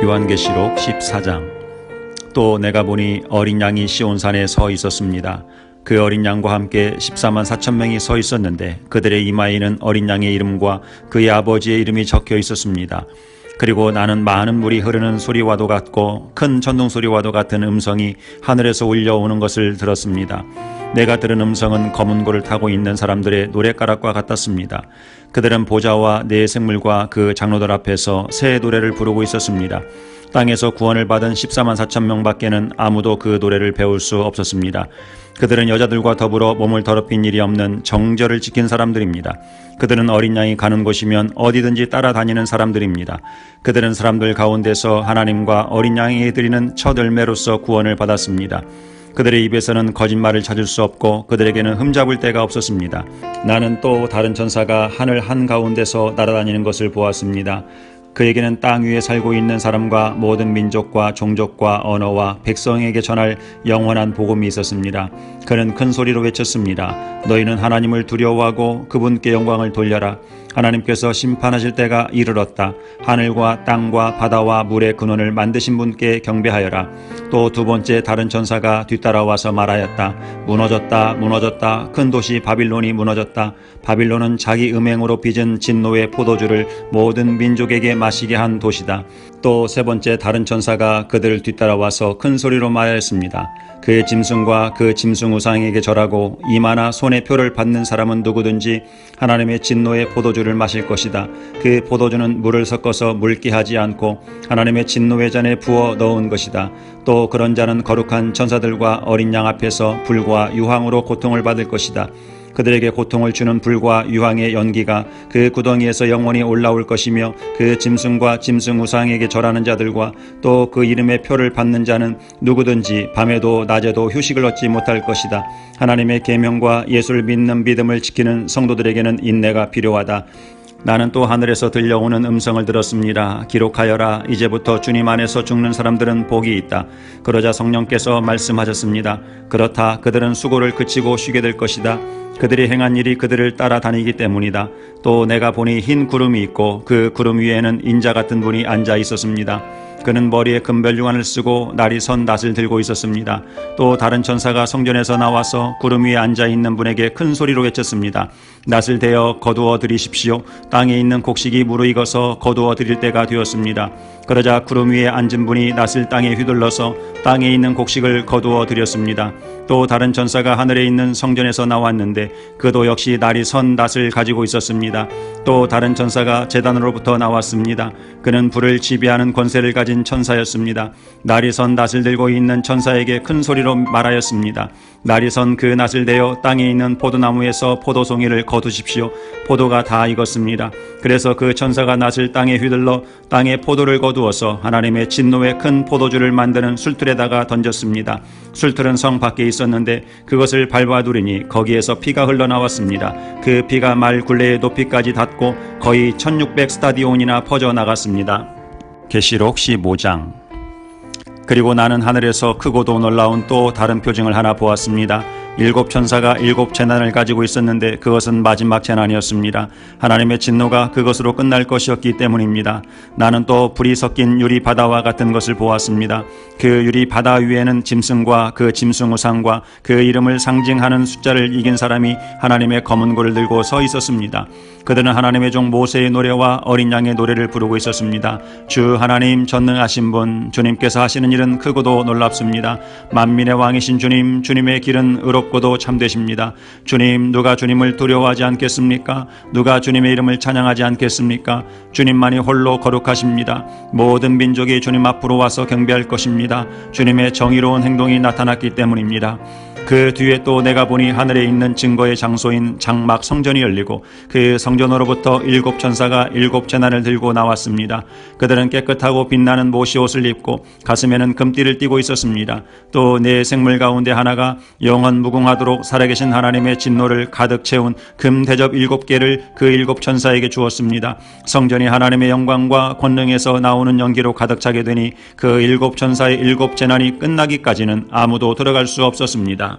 요한계시록 14장. 또 내가 보니 어린 양이 시온산에 서 있었습니다. 그 어린 양과 함께 14만 4천 명이 서 있었는데 그들의 이마에는 어린 양의 이름과 그의 아버지의 이름이 적혀 있었습니다. 그리고 나는 많은 물이 흐르는 소리와도 같고 큰 천둥 소리와도 같은 음성이 하늘에서 울려오는 것을 들었습니다. 내가 들은 음성은 검은 고를 타고 있는 사람들의 노랫가락과 같았습니다. 그들은 보좌와 네 생물과 그 장로들 앞에서 새 노래를 부르고 있었습니다. 땅에서 구원을 받은 14만 4천 명밖에는 아무도 그 노래를 배울 수 없었습니다. 그들은 여자들과 더불어 몸을 더럽힌 일이 없는 정절을 지킨 사람들입니다. 그들은 어린 양이 가는 곳이면 어디든지 따라다니는 사람들입니다. 그들은 사람들 가운데서 하나님과 어린 양에게 드리는 첫 열매로서 구원을 받았습니다. 그들의 입에서는 거짓말을 찾을 수 없고 그들에게는 흠잡을 데가 없었습니다. 나는 또 다른 천사가 하늘 한가운데서 날아다니는 것을 보았습니다. 그에게는 땅 위에 살고 있는 사람과 모든 민족과 종족과 언어와 백성에게 전할 영원한 복음이 있었습니다. 그는 큰 소리로 외쳤습니다. 너희는 하나님을 두려워하고 그분께 영광을 돌려라. 하나님께서 심판하실 때가 이르렀다. 하늘과 땅과 바다와 물의 근원을 만드신 분께 경배하여라. 또 두 번째 다른 천사가 뒤따라와서 말하였다. 무너졌다, 무너졌다. 큰 도시 바빌론이 무너졌다. 바빌론은 자기 음행으로 빚은 진노의 포도주를 모든 민족에게 마시게 한 도시다. 또 세 번째 다른 천사가 그들을 뒤따라와서 큰 소리로 말하였습니다. 그 짐승과 그 짐승 우상에게 절하고 이마나 손에 표를 받는 사람은 누구든지 하나님의 진노의 포도주를 마실 것이다. 그 포도주는 물을 섞어서 묽게 하지 않고 하나님의 진노의 잔에 부어 넣은 것이다. 또 그런 자는 거룩한 천사들과 어린 양 앞에서 불과 유황으로 고통을 받을 것이다. 그들에게 고통을 주는 불과 유황의 연기가 그 구덩이에서 영원히 올라올 것이며 그 짐승과 짐승 우상에게 절하는 자들과 또 그 이름의 표를 받는 자는 누구든지 밤에도 낮에도 휴식을 얻지 못할 것이다. 하나님의 계명과 예수를 믿는 믿음을 지키는 성도들에게는 인내가 필요하다. 나는 또 하늘에서 들려오는 음성을 들었습니다. 기록하여라. 이제부터 주님 안에서 죽는 사람들은 복이 있다. 그러자 성령께서 말씀하셨습니다. 그렇다. 그들은 수고를 그치고 쉬게 될 것이다. 그들이 행한 일이 그들을 따라다니기 때문이다. 또 내가 보니 흰 구름이 있고 그 구름 위에는 인자 같은 분이 앉아 있었습니다. 그는 머리에 금별유관을 쓰고 날이 선 낫을 들고 있었습니다. 또 다른 천사가 성전에서 나와서 구름 위에 앉아있는 분에게 큰 소리로 외쳤습니다. 낫을 대어 거두어 들이십시오. 땅에 있는 곡식이 무르익어서 거두어 들일 때가 되었습니다. 그러자 구름 위에 앉은 분이 낫을 땅에 휘둘러서 땅에 있는 곡식을 거두어 들였습니다. 또 다른 천사가 하늘에 있는 성전에서 나왔는데 그도 역시 날이 선 낫을 가지고 있었습니다. 또 다른 천사가 제단으로부터 나왔습니다. 그는 불을 지배하는 권세를 가진 천사였습니다. 날이 선 낫을 들고 있는 천사에게 큰 소리로 말하였습니다. 날이 선 그 낫을 대어 땅에 있는 포도나무에서 포도송이를 거두십시오. 포도가 다 익었습니다. 그래서 그 천사가 낫을 땅에 휘둘러 땅에 포도를 거두어서 하나님의 진노의 큰 포도주를 만드는 술틀에다가 던졌습니다. 술틀은 성 밖에 있었는데 그것을 밟아두리니 거기에서 피가 흘러나왔습니다. 그 피가 말 굴레의 높이까지 닿고 거의 1600 스타디온이나 퍼져나갔습니다. 계시록 15장. 그리고 나는 하늘에서 크고도 놀라운 또 다른 표징을 하나 보았습니다. 7 천사가 7 재난을 가지고 있었는데 그것은 마지막 재난이었습니다. 하나님의 진노가 그것으로 끝날 것이었기 때문입니다. 나는 또 불이 섞인 유리 바다와 같은 것을 보았습니다. 그 유리 바다 위에는 짐승과 그 짐승 우상과 그 이름을 상징하는 숫자를 이긴 사람이 하나님의 검은 고를 들고 서 있었습니다. 그들은 하나님의 종 모세의 노래와 어린 양의 노래를 부르고 있었습니다. 주 하나님 전능하신 분, 주님께서 하시는 일은 크고도 놀랍습니다. 만민의 왕이신 주님, 주님의 길은 의롭고도 참되십니다. 주님, 누가 주님을 두려워하지 않겠습니까? 누가 주님의 이름을 찬양하지 않겠습니까? 주님만이 홀로 거룩하십니다. 모든 민족이 주님 앞으로 와서 경배할 것입니다. 주님의 정의로운 행동이 나타났기 때문입니다. 그 뒤에 또 내가 보니 하늘에 있는 증거의 장소인 장막 성전이 열리고 그 성전으로부터 7 천사가 7 재난을 들고 나왔습니다. 그들은 깨끗하고 빛나는 모시 옷을 입고 가슴에는 금띠를 띠고 있었습니다. 또 네 생물 가운데 하나가 영원 무궁하도록 살아계신 하나님의 진노를 가득 채운 금 대접 7개를 그 7 천사에게 주었습니다. 성전이 하나님의 영광과 권능에서 나오는 연기로 가득 차게 되니 그 7 천사의 7 재난이 끝나기까지는 아무도 들어갈 수 없었습니다.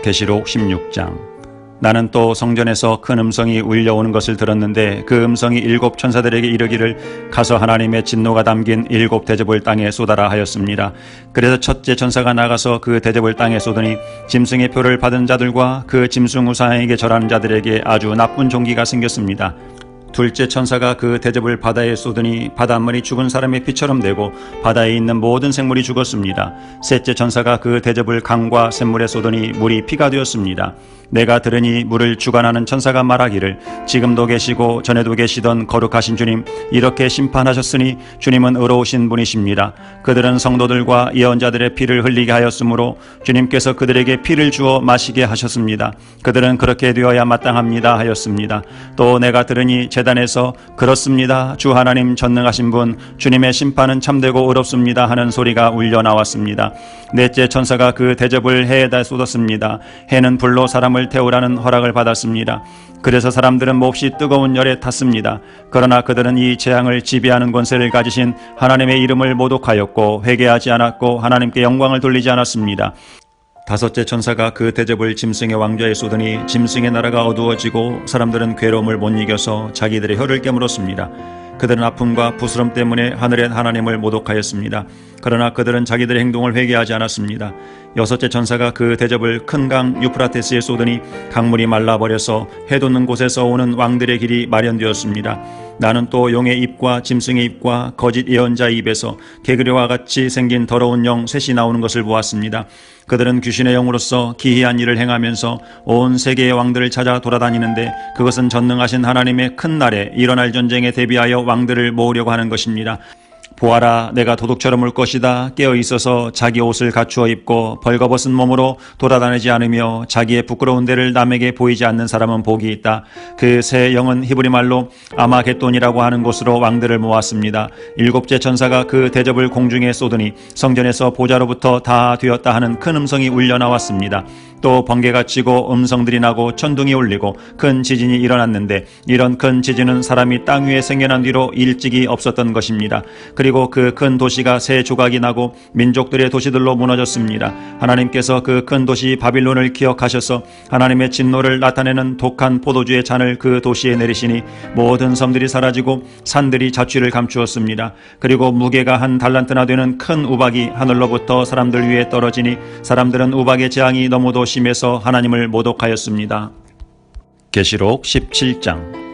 계시록 16장. 나는 또 성전에서 큰 음성이 울려오는 것을 들었는데 그 음성이 7 천사들에게 이르기를 가서 하나님의 진노가 담긴 7 대접을 땅에 쏟아라 하였습니다. 그래서 첫째 천사가 나가서 그 대접을 땅에 쏟으니 짐승의 표를 받은 자들과 그 짐승 우상에게 절하는 자들에게 아주 나쁜 종기가 생겼습니다. 둘째 천사가 그 대접을 바다에 쏟으니 바닷물이 죽은 사람의 피처럼 되고 바다에 있는 모든 생물이 죽었습니다. 셋째 천사가 그 대접을 강과 샘물에 쏟으니 물이 피가 되었습니다. 내가 들으니 물을 주관하는 천사가 말하기를 지금도 계시고 전에도 계시던 거룩하신 주님, 이렇게 심판하셨으니 주님은 의로우신 분이십니다. 그들은 성도들과 예언자들의 피를 흘리게 하였으므로 주님께서 그들에게 피를 주어 마시게 하셨습니다. 그들은 그렇게 되어야 마땅합니다 하였습니다. 또 내가 들으니 제단에서 그렇습니다, 주 하나님 전능하신 분, 주님의 심판은 참되고 의롭습니다 하는 소리가 울려 나왔습니다. 넷째 천사가 그 대접을 해에다 쏟았습니다. 해는 불로 사람을 태우라는 허락을 받았습니다. 그래서 사람들은 몹시 뜨거운 열에 탔습니다. 그러나 그들은 이 재앙을 지배하는 권세를 가지신 하나님의 이름을 모독하였고 회개하지 않았고 하나님께 영광을 돌리지 않았습니다. 다섯째 천사가 그 대접을 짐승의 왕좌에 쏟으니 짐승의 나라가 어두워지고 사람들은 괴로움을 못 이겨서 자기들의 혀를 깨물었습니다. 그들은 아픔과 부스럼 때문에 하늘의 하나님을 모독하였습니다. 그러나 그들은 자기들의 행동을 회개하지 않았습니다. 여섯째 천사가 그 대접을 큰 강 유프라테스에 쏟으니 강물이 말라버려서 해 돋는 곳에서 오는 왕들의 길이 마련되었습니다. 나는 또 용의 입과 짐승의 입과 거짓 예언자의 입에서 개구리와 같이 생긴 더러운 영 셋이 나오는 것을 보았습니다. 그들은 귀신의 영으로서 기이한 일을 행하면서 온 세계의 왕들을 찾아 돌아다니는데 그것은 전능하신 하나님의 큰 날에 일어날 전쟁에 대비하여 왕들을 모으려고 하는 것입니다. 보아라, 내가 도둑처럼 올 것이다. 깨어있어서 자기 옷을 갖추어 입고 벌거벗은 몸으로 돌아다니지 않으며 자기의 부끄러운 데를 남에게 보이지 않는 사람은 복이 있다. 그 새 영은 히브리 말로 아마겟돈이라고 하는 곳으로 왕들을 모았습니다. 일곱째 천사가 그 대접을 공중에 쏟으니 성전에서 보좌로부터 다 되었다 하는 큰 음성이 울려 나왔습니다. 또 번개가 치고 음성들이 나고 천둥이 울리고 큰 지진이 일어났는데 이런 큰 지진은 사람이 땅 위에 생겨난 뒤로 일찍이 없었던 것입니다. 그리고 그 큰 도시가 세 조각이 나고 민족들의 도시들로 무너졌습니다. 하나님께서 그 큰 도시 바빌론을 기억하셔서 하나님의 진노를 나타내는 독한 포도주의 잔을 그 도시에 내리시니 모든 섬들이 사라지고 산들이 자취를 감추었습니다. 그리고 무게가 한 달란트나 되는 큰 우박이 하늘로부터 사람들 위에 떨어지니 사람들은 우박의 재앙이 너무도 심해서 하나님을 모독하였습니다. 계시록 17장.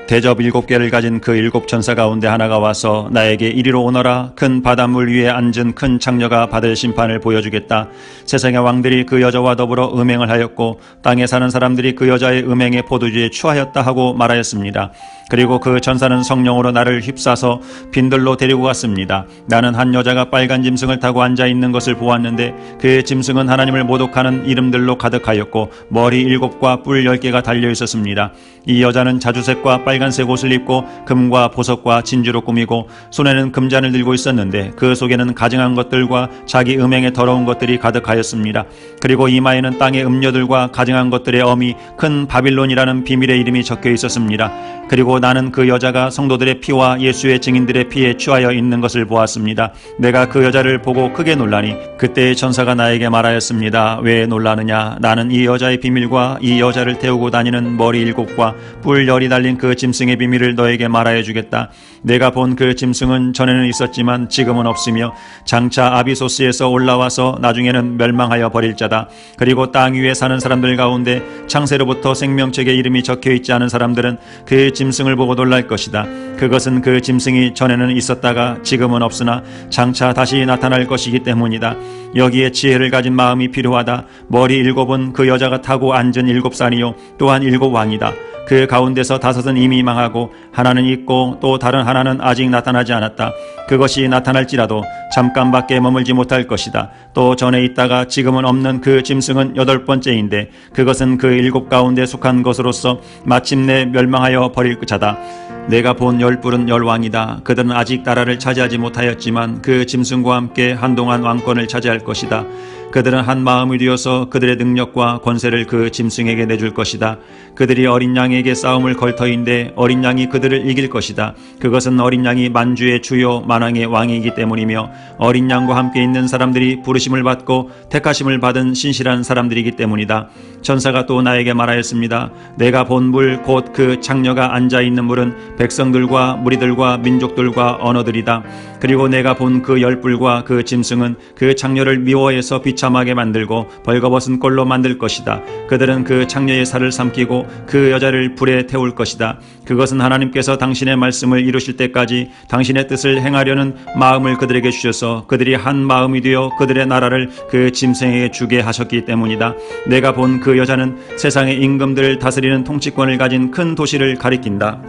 대접 7개를 가진 그 7 천사 가운데 하나가 와서 나에게 이리로 오너라. 큰 바닷물 위에 앉은 큰 창녀가 받을 심판을 보여주겠다. 세상의 왕들이 그 여자와 더불어 음행을 하였고 땅에 사는 사람들이 그 여자의 음행의 포도주에 취하였다 하고 말하였습니다. 그리고 그 천사는 성령으로 나를 휩싸서 빈들로 데리고 갔습니다. 나는 한 여자가 빨간 짐승을 타고 앉아있는 것을 보았는데 그 짐승은 하나님을 모독하는 이름들로 가득하였고 머리 7과 뿔 10개가 달려있었습니다. 이 여자는 자주색과 빨간색 옷을 입고 금과 보석과 진주로 꾸미고 손에는 금잔을 들고 있었는데 그 속에는 가증한 것들과 자기 음행의 더러운 것들이 가득하였습니다. 그리고 이마에는 땅의 음료들과 가증한 것들의 어미 큰 바빌론이라는 비밀의 이름이 적혀 있었습니다. 그리고 나는 그 여자가 성도들의 피와 예수의 증인들의 피에 취하여 있는 것을 보았습니다. 내가 그 여자를 보고 크게 놀라니 그때의 천사가 나에게 말하였습니다. 왜 놀라느냐? 나는 이 여자의 비밀과 이 여자를 태우고 다니는 머리 7과 뿔 10이 달린 그 짐승의 비밀을 너에게 말하여 주겠다. 내가 본 그 짐승은 전에는 있었지만 지금은 없으며 장차 아비소스에서 올라와서 나중에는 멸망하여 버릴 자다. 그리고 땅 위에 사는 사람들 가운데 창세로부터 생명책에 이름이 적혀 있지 않은 사람들은 그 짐승을 보고 놀랄 것이다. 그것은 그 짐승이 전에는 있었다가 지금은 없으나 장차 다시 나타날 것이기 때문이다. 여기에 지혜를 가진 마음이 필요하다. 머리 7은 그 여자가 타고 앉은 7산이요 또한 7왕이다. 그 가운데서 5은 이미 망하고 하나는 있고 또 다른 하나는 아직 나타나지 않았다. 그것이 나타날지라도 잠깐밖에 머물지 못할 것이다. 또 전에 있다가 지금은 없는 그 짐승은 8번째인데 그것은 그 7 가운데 속한 것으로서 마침내 멸망하여 버릴 자다. 내가 본 10뿔은 10왕이다. 그들은 아직 나라를 차지하지 못하였지만 그 짐승과 함께 한동안 왕권을 차지할 것이다. 그들은 한 마음이 되어서 그들의 능력과 권세를 그 짐승에게 내줄 것이다. 그들이 어린 양에게 싸움을 걸 터인데 어린 양이 그들을 이길 것이다. 그것은 어린 양이 만주의 주요 만왕의 왕이기 때문이며 어린 양과 함께 있는 사람들이 부르심을 받고 택하심을 받은 신실한 사람들이기 때문이다. 천사가 또 나에게 말하였습니다. 내가 본 물 곧 그 장녀가 앉아있는 물은 백성들과 무리들과 민족들과 언어들이다. 그리고 내가 본 그 열불과 그 짐승은 그 장녀를 미워해서 비참하게 만들고 벌거벗은 꼴로 만들 것이다. 그들은 그 장녀의 살을 삼키고 그 여자를 불에 태울 것이다. 그것은 하나님께서 당신의 말씀을 이루실 때까지 당신의 뜻을 행하려는 마음을 그들에게 주셔서 그들이 한 마음이 되어 그들의 나라를 그 짐승에게 주게 하셨기 때문이다. 내가 본 그 여자는 세상의 임금들을 다스리는 통치권을 가진 큰 도시를 가리킨다.